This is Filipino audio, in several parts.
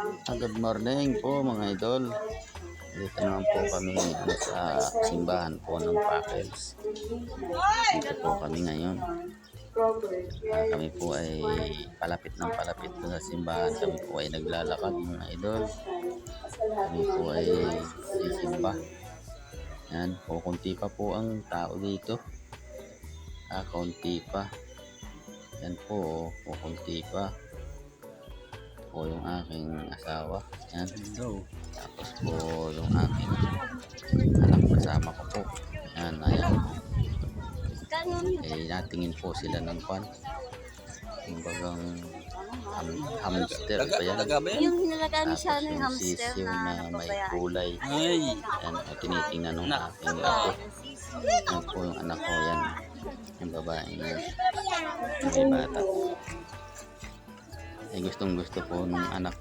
Good morning po mga idol. Dito naman po kami sa simbahan po ng Pakels. Dito po kami ngayon. Kami po ay palapit ng palapit sa simbahan. Kami po ay naglalakad mga idol. Kami po ay sisimba. Yan, kukunti pa po ang tao dito. Kaunti pa. Yan po, kukunti pa. Po yung aking asawa. Yan. Tapos po yung aking anak kasama ko po. Yan, ayan. Natingin po sila ng pan. Yung bagang hamster ba yan? Yung nilagay siya ng Tapos yung hamster sisiw na may napabayaan. kulay. Yan, o tinitingnan ng aking ito. Yan po yung anak ko yan. Yung babae niya. May bata. Ay gustong gusto po ng anak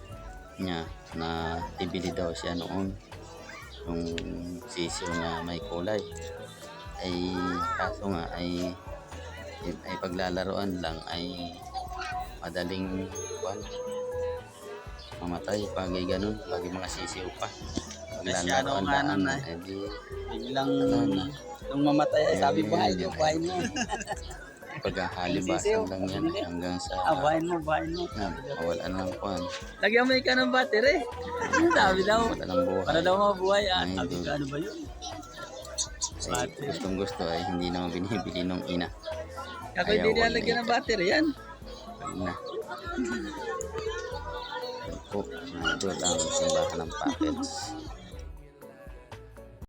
niya na ibili daw siya noon yung sisiw na may kulay, ay kaso nga ay paglalaroan lang ay madaling mamatay pag ganun, pag mga sisiw pa paglalaroan lang di biglang nung mamatay ay sabi bahay mo paghahalibasan lang yan hanggang sa bahay mo mawala ng kwan. lagyan mo ikaw ng battery. Sabi daw Wala ng buhay. para daw mabuhay. Sabi Idol. ko ano ba yun? Ay, gustong gusto ay hindi naman binibili nung ina. Ako hindi niya lagyan ng battery yan. Na. Yan po, idol ang simbahan ng Pakels.